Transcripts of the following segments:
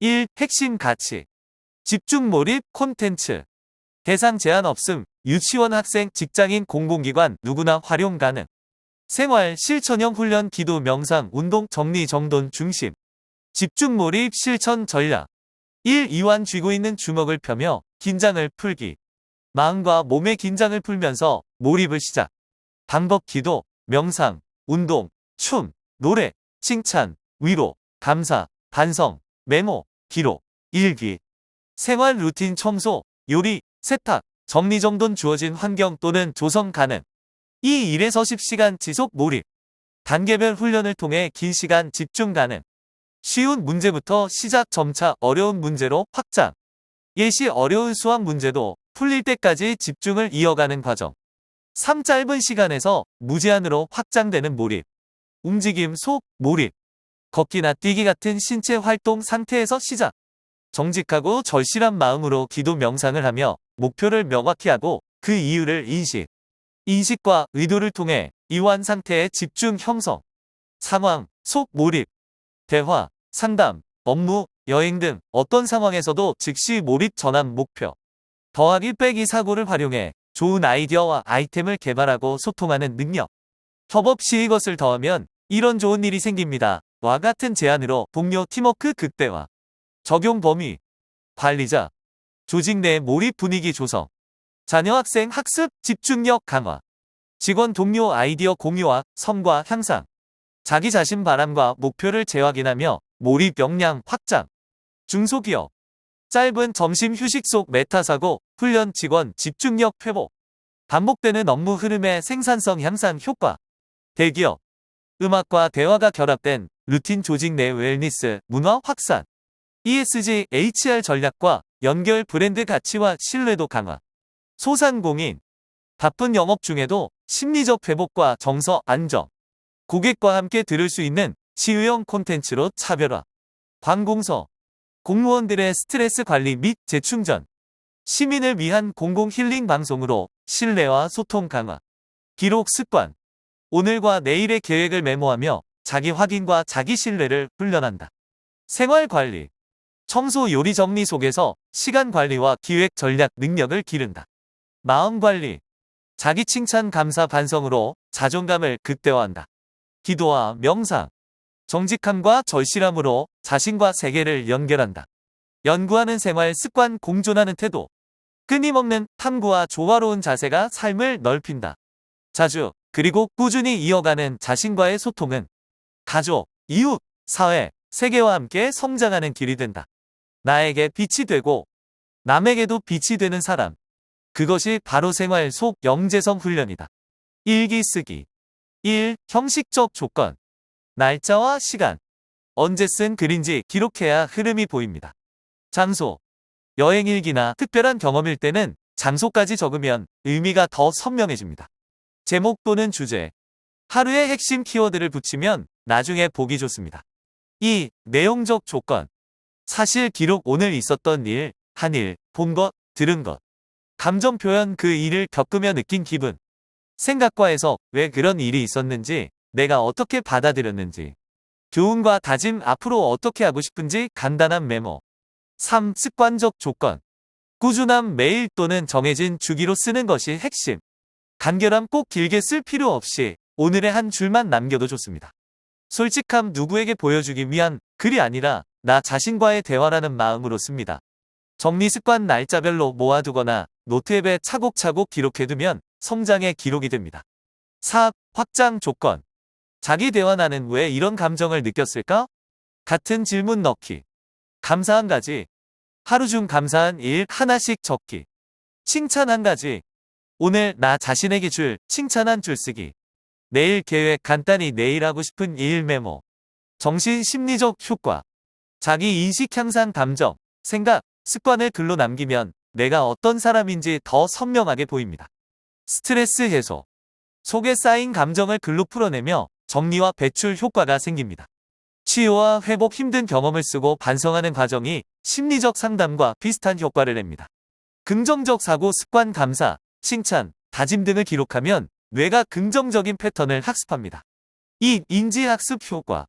1. 핵심 가치. 집중 몰입 콘텐츠. 대상 제한 없음. 유치원 학생, 직장인, 공공기관 누구나 활용 가능. 생활 실천형 훈련, 기도, 명상, 운동, 정리, 정돈 중심. 집중 몰입 실천 전략. 1. 이완 쥐고 있는 주먹을 펴며 긴장을 풀기. 마음과 몸의 긴장을 풀면서 몰입을 시작. 방법: 기도, 명상, 운동, 춤, 노래, 칭찬, 위로, 감사, 반성, 메모, 기록, 일기. 생활 루틴: 청소, 요리, 세탁, 정리정돈, 주어진 환경 또는 조성 가능. 2. 1에서 10시간 지속 몰입. 단계별 훈련을 통해 긴 시간 집중 가능. 쉬운 문제부터 시작, 점차 어려운 문제로 확장. 예시: 어려운 수학 문제도 풀릴 때까지 집중을 이어가는 과정. 3. 짧은 시간에서 무제한으로 확장되는 몰입. 움직임, 속, 몰입. 걷기나 뛰기 같은 신체 활동 상태에서 시작. 정직하고 절실한 마음으로 기도, 명상을 하며 목표를 명확히 하고 그 이유를 인식. 인식과 의도를 통해 이완 상태의 집중 형성. 상황, 속, 몰입. 대화, 상담, 업무, 여행 등 어떤 상황에서도 즉시 몰입 전환 목표. 더하기 빼기 사고를 활용해 좋은 아이디어와 아이템을 개발하고 소통하는 능력. 협업 시 이것을 더하면 이런 좋은 일이 생깁니다. 와 같은 제안으로 동료 팀워크 극대화. 적용 범위. 관리자. 조직 내 몰입 분위기 조성. 자녀 학생 학습 집중력 강화. 직원 동료 아이디어 공유와 성과 향상. 자기 자신 바람과 목표를 재확인하며 몰입 역량 확장. 중소기업. 짧은 점심 휴식 속 메타사고 훈련, 직원 집중력 회복. 반복되는 업무 흐름의 생산성 향상 효과. 대기업. 음악과 대화가 결합된 루틴, 조직 내 웰니스 문화 확산. ESG, HR 전략과 연결, 브랜드 가치와 신뢰도 강화. 소상공인. 바쁜 영업 중에도 심리적 회복과 정서 안정. 고객과 함께 들을 수 있는 치유형 콘텐츠로 차별화. 관공서. 공무원들의 스트레스 관리 및 재충전. 시민을 위한 공공 힐링 방송으로 신뢰와 소통 강화. 기록 습관. 오늘과 내일의 계획을 메모하며 자기 확인과 자기 신뢰를 훈련한다. 생활 관리. 청소, 요리, 정리 속에서 시간 관리와 기획 전략 능력을 기른다. 마음 관리. 자기 칭찬, 감사, 반성으로 자존감을 극대화한다. 기도와 명상. 정직함과 절실함으로 자신과 세계를 연결한다. 연구하는 생활 습관, 공존하는 태도. 끊임없는 탐구와 조화로운 자세가 삶을 넓힌다. 자주 그리고 꾸준히 이어가는 자신과의 소통은 가족, 이웃, 사회, 세계와 함께 성장하는 길이 된다. 나에게 빛이 되고 남에게도 빛이 되는 사람. 그것이 바로 생활 속 영재성 훈련이다. 일기 쓰기. 1. 형식적 조건. 날짜와 시간. 언제 쓴 글인지 기록해야 흐름이 보입니다. 장소. 여행 일기나 특별한 경험일 때는 장소까지 적으면 의미가 더 선명해집니다. 제목 또는 주제. 하루의 핵심 키워드를 붙이면 나중에 보기 좋습니다. 2. 내용적 조건. 사실 기록. 오늘 있었던 일, 한 일, 본 것, 들은 것. 감정 표현. 그 일을 겪으며 느낀 기분. 생각과 해석. 왜 그런 일이 있었는지, 내가 어떻게 받아들였는지. 교훈과 다짐. 앞으로 어떻게 하고 싶은지 간단한 메모. 3. 습관적 조건. 꾸준함. 매일 또는 정해진 주기로 쓰는 것이 핵심. 간결함. 꼭 길게 쓸 필요 없이 오늘의 한 줄만 남겨도 좋습니다. 솔직함. 누구에게 보여주기 위한 글이 아니라 나 자신과의 대화라는 마음으로 씁니다. 정리 습관. 날짜별로 모아두거나 노트 앱에 차곡차곡 기록해두면 성장의 기록이 됩니다. 4. 확장 조건. 자기 대화. 나는 왜 이런 감정을 느꼈을까? 같은 질문 넣기. 감사 한 가지. 하루 중 감사한 일 하나씩 적기. 칭찬 한 가지. 오늘 나 자신에게 줄 칭찬 한 줄 쓰기. 내일 계획. 간단히 내일 하고 싶은 일 메모. 정신 심리적 효과. 자기 인식 향상. 감정, 생각, 습관을 글로 남기면 내가 어떤 사람인지 더 선명하게 보입니다. 스트레스 해소. 속에 쌓인 감정을 글로 풀어내며 정리와 배출 효과가 생깁니다. 치유와 회복. 힘든 경험을 쓰고 반성하는 과정이 심리적 상담과 비슷한 효과를 냅니다. 긍정적 사고 습관. 감사, 칭찬, 다짐 등을 기록하면 뇌가 긍정적인 패턴을 학습합니다. 2. 인지학습 효과.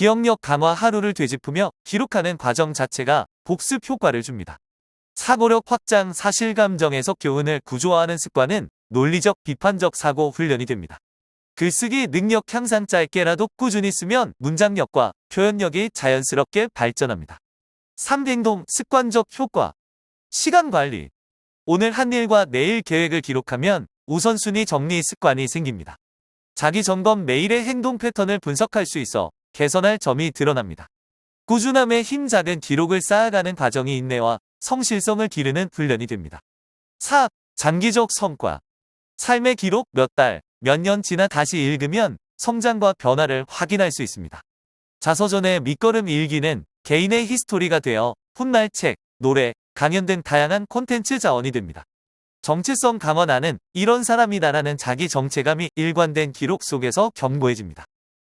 기억력 강화 하루를 되짚으며 기록하는 과정 자체가 복습 효과를 줍니다. 사고력 확장 사실감정에서 교훈을 구조화하는 습관은 논리적 비판적 사고 훈련이 됩니다. 글쓰기 능력 향상 짧게라도 꾸준히 쓰면 문장력과 표현력이 자연스럽게 발전합니다. 3. 행동 습관적 효과. 시간 관리. 오늘 한 일과 내일 계획을 기록하면 우선순위 정리 습관이 생깁니다. 자기 점검 매일의 행동 패턴을 분석할 수 있어 개선할 점이 드러납니다. 꾸준함의 힘 작은 기록을 쌓아가는 과정이 인내와 성실성을 기르는 훈련이 됩니다. 4. 장기적 성과. 삶의 기록 몇 달, 몇 년 지나 다시 읽으면 성장과 변화를 확인할 수 있습니다. 자서전의 밑거름 일기는 개인의 히스토리가 되어 훗날 책, 노래, 강연 등 다양한 콘텐츠 자원이 됩니다. 정체성 강화. 나는 이런 사람이다라는 자기 정체감이 일관된 기록 속에서 견고해집니다.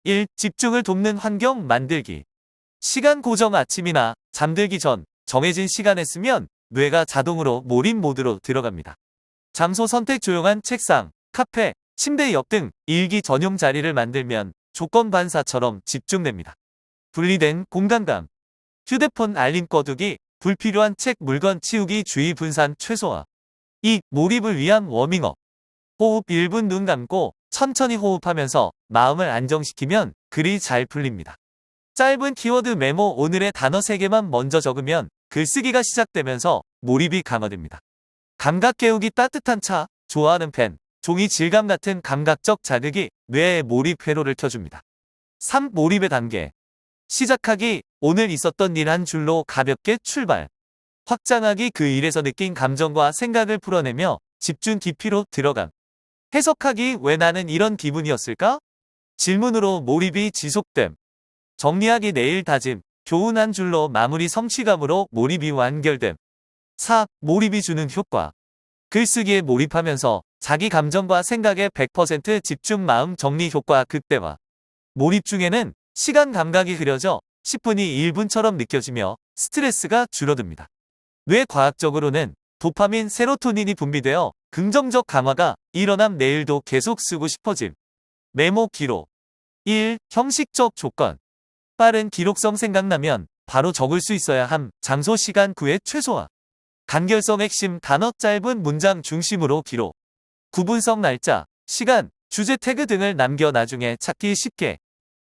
1. 집중을 돕는 환경 만들기. 시간 고정. 아침이나 잠들기 전 정해진 시간에 쓰면 뇌가 자동으로 몰입 모드로 들어갑니다. 장소 선택. 조용한 책상, 카페, 침대 옆 등 일기 전용 자리를 만들면 조건 반사처럼 집중됩니다. 분리된 공간감. 휴대폰 알림 꺼두기, 불필요한 책 물건 치우기, 주의 분산 최소화. 2. 몰입을 위한 워밍업. 호흡 1분. 눈 감고 천천히 호흡하면서 마음을 안정시키면 글이 잘 풀립니다. 짧은 키워드 메모. 오늘의 단어 3개만 먼저 적으면 글쓰기가 시작되면서 몰입이 강화됩니다. 감각 깨우기. 따뜻한 차, 좋아하는 펜, 종이 질감 같은 감각적 자극이 뇌의 몰입 회로를 켜줍니다. 3. 몰입의 단계. 시작하기. 오늘 있었던 일 한 줄로 가볍게 출발. 확장하기. 그 일에서 느낀 감정과 생각을 풀어내며 집중 깊이로 들어감. 해석하기. 왜 나는 이런 기분이었을까? 질문으로 몰입이 지속됨. 정리하기. 내일 다짐. 교훈 한 줄로 마무리. 성취감으로 몰입이 완결됨. 4. 몰입이 주는 효과. 글쓰기에 몰입하면서 자기 감정과 생각에 100% 집중. 마음 정리 효과 극대화. 몰입 중에는 시간 감각이 흐려져 10분이 1분처럼 느껴지며 스트레스가 줄어듭니다. 뇌과학적으로는 도파민, 세로토닌이 분비되어 긍정적 강화가 일어남. 내일도 계속 쓰고 싶어짐. 메모 기록. 1. 형식적 조건. 빠른 기록성. 생각나면 바로 적을 수 있어야 함. 장소 시간 9회 최소화. 간결성. 핵심 단어 짧은 문장 중심으로 기록. 구분성. 날짜, 시간, 주제 태그 등을 남겨 나중에 찾기 쉽게.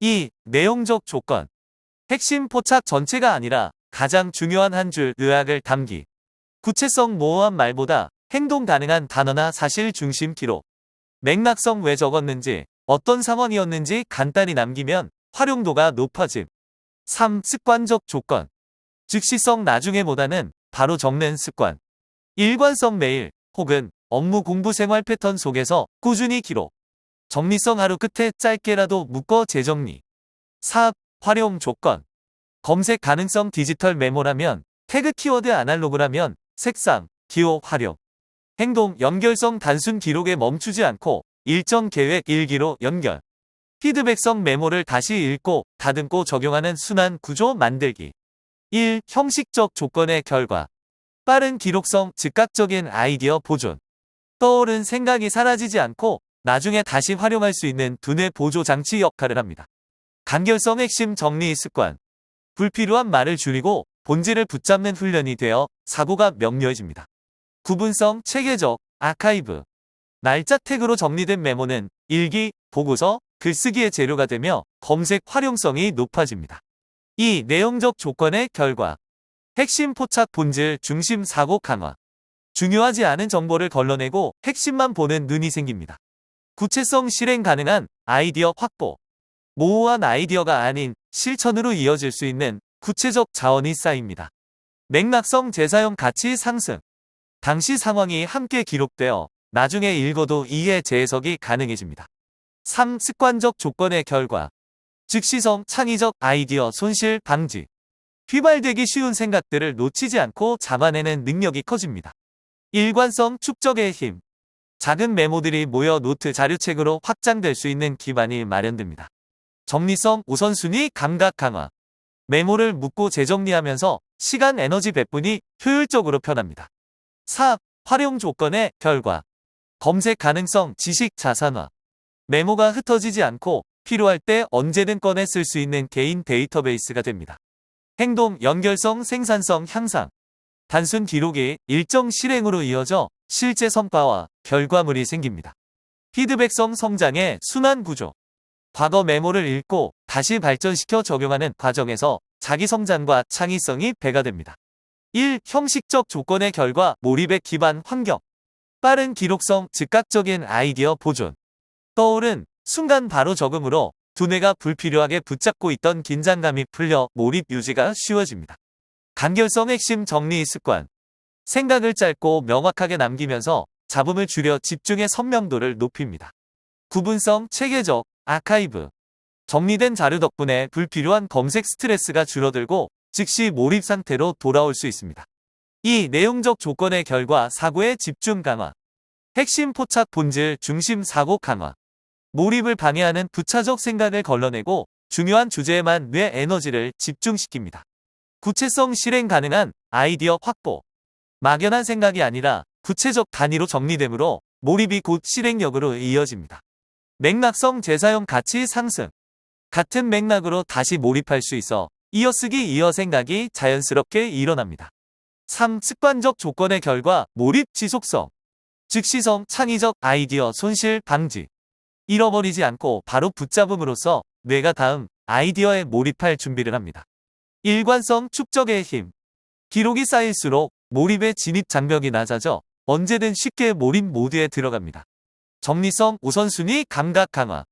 2. 내용적 조건. 핵심 포착. 전체가 아니라 가장 중요한 한 줄 의학을 담기. 구체성. 모호한 말보다 행동 가능한 단어나 사실 중심 기록. 맥락성. 왜 적었는지, 어떤 상황이었는지 간단히 남기면 활용도가 높아짐. 3. 습관적 조건. 즉시성. 나중에보다는 바로 적는 습관. 일관성. 매일 혹은 업무 공부 생활 패턴 속에서 꾸준히 기록. 정리성. 하루 끝에 짧게라도 묶어 재정리. 4. 활용 조건. 검색 가능성. 디지털 메모라면 태그, 키워드 아날로그라면 색상, 기호 활용. 행동 연결성. 단순 기록에 멈추지 않고 일정 계획 일기로 연결. 피드백성. 메모를 다시 읽고 다듬고 적용하는 순환 구조 만들기. 1. 형식적 조건의 결과. 빠른 기록성. 즉각적인 아이디어 보존. 떠오른 생각이 사라지지 않고 나중에 다시 활용할 수 있는 두뇌 보조 장치 역할을 합니다. 간결성. 핵심 정리 습관. 불필요한 말을 줄이고 본질을 붙잡는 훈련이 되어 사고가 명료해집니다. 구분성. 체계적 아카이브. 날짜 태그로 정리된 메모는 일기, 보고서, 글쓰기의 재료가 되며 검색 활용성이 높아집니다. 2. 내용적 조건의 결과. 핵심 포착. 본질 중심 사고 강화. 중요하지 않은 정보를 걸러내고 핵심만 보는 눈이 생깁니다. 구체성. 실행 가능한 아이디어 확보. 모호한 아이디어가 아닌 실천으로 이어질 수 있는 구체적 자원이 쌓입니다. 맥락성. 재사용 가치 상승. 당시 상황이 함께 기록되어 나중에 읽어도 이해 재해석이 가능해집니다. 3. 습관적 조건의 결과. 즉시성. 창의적 아이디어 손실 방지. 휘발되기 쉬운 생각들을 놓치지 않고 잡아내는 능력이 커집니다. 일관성. 축적의 힘. 작은 메모들이 모여 노트 자료책으로 확장될 수 있는 기반이 마련됩니다. 정리성. 우선순위 감각 강화. 메모를 묶고 재정리하면서 시간 에너지 배분이 효율적으로 편합니다. 4. 활용 조건의 결과. 검색 가능성. 지식 자산화. 메모가 흩어지지 않고 필요할 때 언제든 꺼내 쓸 수 있는 개인 데이터베이스가 됩니다. 행동, 연결성, 생산성 향상. 단순 기록이 일정 실행으로 이어져 실제 성과와 결과물이 생깁니다. 피드백성 성장의 순환 구조. 과거 메모를 읽고 다시 발전시켜 적용하는 과정에서 자기 성장과 창의성이 배가 됩니다. 1. 형식적 조건의 결과 몰입의 기반 환경. 빠른 기록성, 즉각적인 아이디어 보존. 떠오른 순간 바로 적음으로 두뇌가 불필요하게 붙잡고 있던 긴장감이 풀려 몰입 유지가 쉬워집니다. 간결성 핵심 정리 습관. 생각을 짧고 명확하게 남기면서 잡음을 줄여 집중의 선명도를 높입니다. 구분성 체계적 아카이브. 정리된 자료 덕분에 불필요한 검색 스트레스가 줄어들고 즉시 몰입 상태로 돌아올 수 있습니다. 2. 내용적 조건의 결과 사고의 집중 강화. 핵심 포착 본질 중심 사고 강화. 몰입을 방해하는 부차적 생각을 걸러내고 중요한 주제에만 뇌 에너지를 집중시킵니다. 구체성 실행 가능한 아이디어 확보. 막연한 생각이 아니라 구체적 단위로 정리되므로 몰입이 곧 실행력으로 이어집니다. 맥락성 재사용 가치 상승. 같은 맥락으로 다시 몰입할 수 있어 이어쓰기 이어 생각이 자연스럽게 일어납니다. 3. 습관적 조건의 결과 몰입 지속성. 즉시성 창의적 아이디어 손실 방지. 잃어버리지 않고 바로 붙잡음으로써 뇌가 다음 아이디어에 몰입할 준비를 합니다. 일관성 축적의 힘. 기록이 쌓일수록 몰입의 진입 장벽이 낮아져 언제든 쉽게 몰입 모드에 들어갑니다. 정리성 우선순위 감각 강화.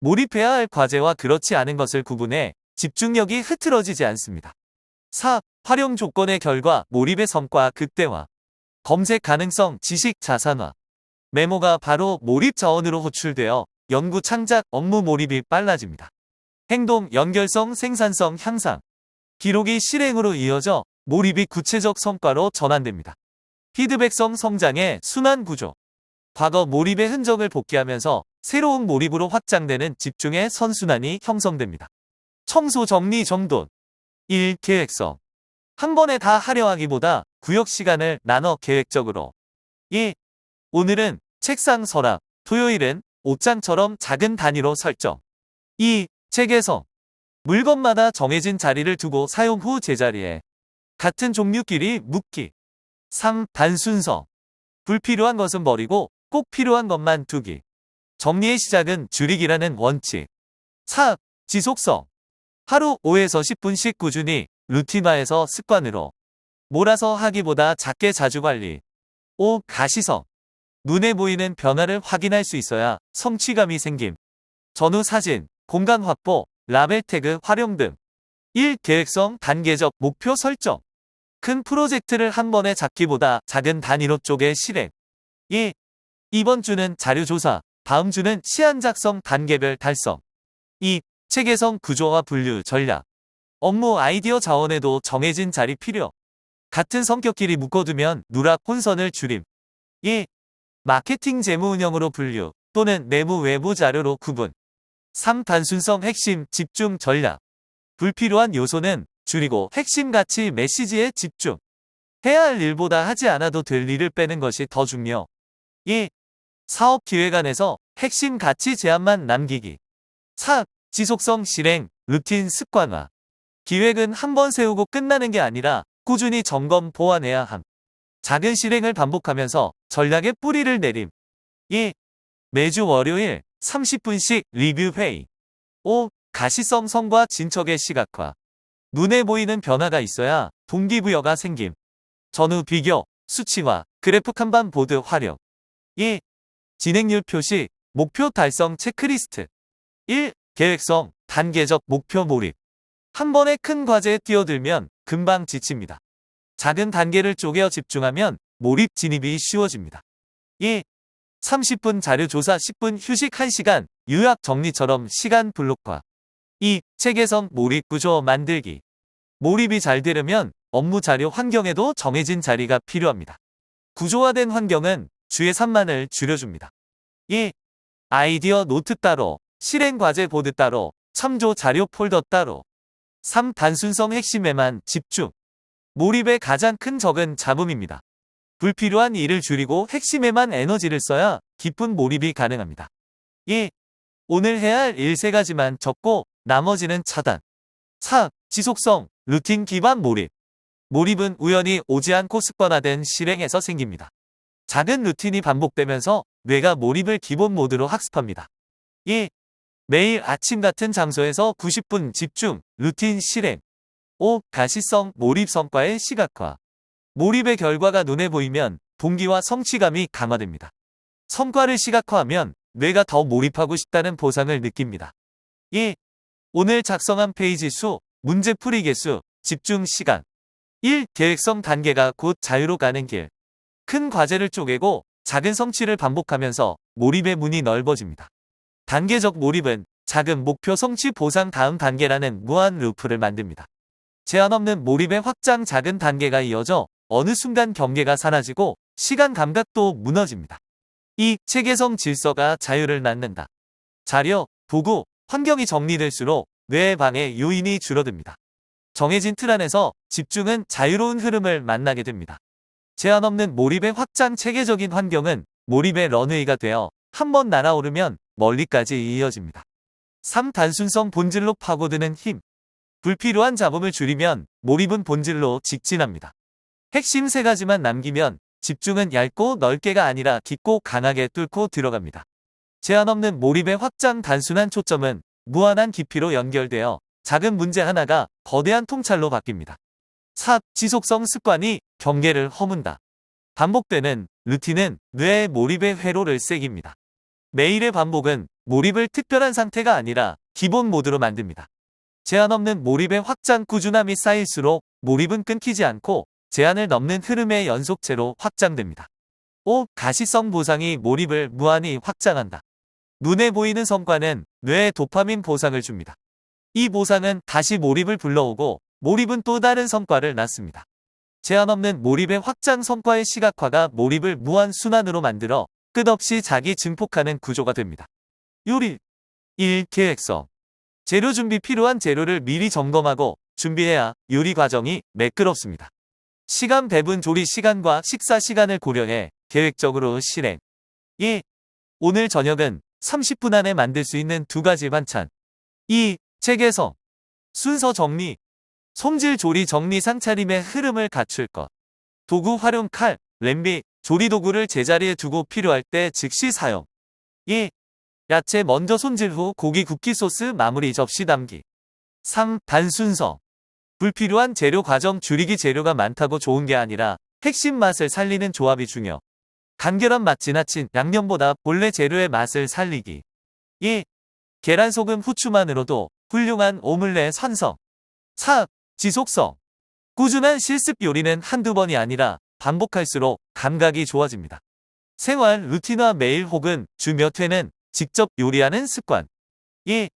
몰입해야 할 과제와 그렇지 않은 것을 구분해 집중력이 흐트러지지 않습니다. 4. 활용 조건의 결과 몰입의 성과 극대화. 검색 가능성 지식 자산화. 메모가 바로 몰입 자원으로 호출되어 연구 창작 업무 몰입이 빨라집니다. 행동 연결성 생산성 향상. 기록이 실행으로 이어져 몰입이 구체적 성과로 전환됩니다. 피드백성 성장의 순환 구조. 과거 몰입의 흔적을 복귀하면서 새로운 몰입으로 확장되는 집중의 선순환이 형성됩니다. 청소 정리 정돈. 1. 계획성. 한 번에 다 하려 하기보다 구역 시간을 나눠 계획적으로. 2. 오늘은 책상 서랍, 토요일은 옷장처럼 작은 단위로 설정. 2. 체계성. 물건마다 정해진 자리를 두고 사용 후 제자리에. 같은 종류끼리 묶기. 3. 단순성. 불필요한 것은 버리고 꼭 필요한 것만 두기. 정리의 시작은 줄이기라는 원칙. 4. 지속성. 하루 5에서 10분씩 꾸준히 루틴화해서 습관으로. 몰아서 하기보다 작게 자주 관리. 5. 가시성. 눈에 보이는 변화를 확인할 수 있어야 성취감이 생김. 전후 사진, 공간 확보, 라벨 태그 활용 등. 1. 계획성 단계적 목표 설정. 큰 프로젝트를 한 번에 잡기보다 작은 단위로 쪼개 실행. 2. 이번 주는 자료 조사, 다음 주는 시안 작성 단계별 달성. 2. 체계성 구조화 분류 전략. 업무 아이디어 자원에도 정해진 자리 필요. 같은 성격끼리 묶어두면 누락 혼선을 줄임. 2. 마케팅 재무 운영으로 분류 또는 내부 외부 자료로 구분. 3. 단순성 핵심 집중 전략. 불필요한 요소는 줄이고 핵심 가치 메시지에 집중. 해야 할 일보다 하지 않아도 될 일을 빼는 것이 더 중요. 2. 사업 기획안에서 핵심 가치 제안만 남기기. 4. 지속성 실행, 루틴 습관화. 기획은 한 번 세우고 끝나는 게 아니라 꾸준히 점검 보완해야 함. 작은 실행을 반복하면서 전략의 뿌리를 내림. 2. 매주 월요일 30분씩 리뷰 회의. 5. 가시성 성과 진척의 시각화. 눈에 보이는 변화가 있어야 동기부여가 생김. 전후 비교, 수치화, 그래프 칸반 보드 활용. 2. 진행률 표시, 목표 달성 체크리스트. 1. 계획성, 단계적 목표 몰입. 한 번에 큰 과제에 뛰어들면 금방 지칩니다. 작은 단계를 쪼개어 집중하면 몰입 진입이 쉬워집니다. 2. 30분 자료 조사 10분 휴식 1시간 요약 정리처럼 시간 블록화. 2. 체계성 몰입 구조 만들기. 몰입이 잘 되려면 업무 자료 환경에도 정해진 자리가 필요합니다. 구조화된 환경은 주의 산만을 줄여줍니다. 2. 아이디어 노트 따로, 실행 과제 보드 따로, 참조 자료 폴더 따로. 3. 단순성 핵심에만 집중. 몰입의 가장 큰 적은 잡음입니다. 불필요한 일을 줄이고 핵심에만 에너지를 써야 깊은 몰입이 가능합니다. 2. 오늘 해야 할 일 3가지만 적고 나머지는 차단. 4. 지속성, 루틴 기반 몰입. 몰입은 우연히 오지 않고 습관화된 실행에서 생깁니다. 작은 루틴이 반복되면서 뇌가 몰입을 기본 모드로 학습합니다. 2. 매일 아침 같은 장소에서 90분 집중, 루틴 실행. 5. 가시성, 몰입 성과의 시각화. 몰입의 결과가 눈에 보이면 동기와 성취감이 강화됩니다. 성과를 시각화하면 뇌가 더 몰입하고 싶다는 보상을 느낍니다. 2. 오늘 작성한 페이지 수, 문제 풀이 개수, 집중 시간. 1. 계획성 단계가 곧 자유로 가는 길. 큰 과제를 쪼개고 작은 성취를 반복하면서 몰입의 문이 넓어집니다. 단계적 몰입은 작은 목표 성취 보상 다음 단계라는 무한 루프를 만듭니다. 제한 없는 몰입의 확장 작은 단계가 이어져 어느 순간 경계가 사라지고 시간 감각도 무너집니다. 2. 체계성 질서가 자유를 낳는다. 자료, 도구, 환경이 정리될수록 뇌의 방해 요인이 줄어듭니다. 정해진 틀 안에서 집중은 자유로운 흐름을 만나게 됩니다. 제한 없는 몰입의 확장 체계적인 환경은 몰입의 런웨이가 되어 한번 날아오르면 멀리까지 이어집니다. 3. 단순성 본질로 파고드는 힘. 불필요한 잡음을 줄이면 몰입은 본질로 직진합니다. 핵심 3가지만 남기면 집중은 얇고 넓게가 아니라 깊고 강하게 뚫고 들어갑니다. 제한 없는 몰입의 확장 단순한 초점은 무한한 깊이로 연결되어 작은 문제 하나가 거대한 통찰로 바뀝니다. 4. 지속성 습관이 경계를 허문다. 반복되는 루틴은 뇌의 몰입의 회로를 새깁니다. 매일의 반복은 몰입을 특별한 상태가 아니라 기본 모드로 만듭니다. 제한 없는 몰입의 확장 꾸준함이 쌓일수록 몰입은 끊기지 않고 제한을 넘는 흐름의 연속체로 확장됩니다. 5. 가시성 보상이 몰입을 무한히 확장한다. 눈에 보이는 성과는 뇌에 도파민 보상을 줍니다. 이 보상은 다시 몰입을 불러오고 몰입은 또 다른 성과를 낳습니다. 제한 없는 몰입의 확장 성과의 시각화가 몰입을 무한 순환으로 만들어 끝없이 자기 증폭하는 구조가 됩니다. 요리 1. 계획성. 재료 준비 필요한 재료를 미리 점검하고 준비해야 요리 과정이 매끄럽습니다. 시간 배분 조리 시간과 식사 시간을 고려해 계획적으로 실행. 2. 오늘 저녁은 30분 안에 만들 수 있는 2가지 반찬. 2. 체계성. 순서 정리. 손질 조리 정리 상차림의 흐름을 갖출 것. 도구 활용 칼, 냄비, 조리도구를 제자리에 두고 필요할 때 즉시 사용. 2. 야채 먼저 손질 후 고기 굽기 소스 마무리 접시 담기. 3. 단순성. 불필요한 재료 과정 줄이기. 재료가 많다고 좋은 게 아니라 핵심 맛을 살리는 조합이 중요. 간결한 맛 지나친 양념보다 본래 재료의 맛을 살리기. 2. 계란 소금 후추만으로도 훌륭한 오믈렛 완성. 4. 지속성. 꾸준한 실습 요리는 한두 번이 아니라 반복할수록 감각이 좋아집니다. 생활 루틴화 매일 혹은 주 몇 회는 직접 요리하는 습관. 2.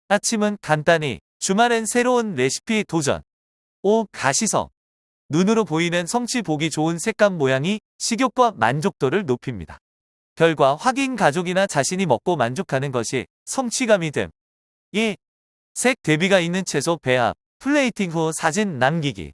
아침은 간단히, 주말엔 새로운 레시피 도전. 5. 가시성. 눈으로 보이는 성취 보기 좋은 색감 모양이 식욕과 만족도를 높입니다. 결과 확인 가족이나 자신이 먹고 만족하는 것이 성취감이 됨. 2. 색 대비가 있는 채소 배합, 플레이팅 후 사진 남기기.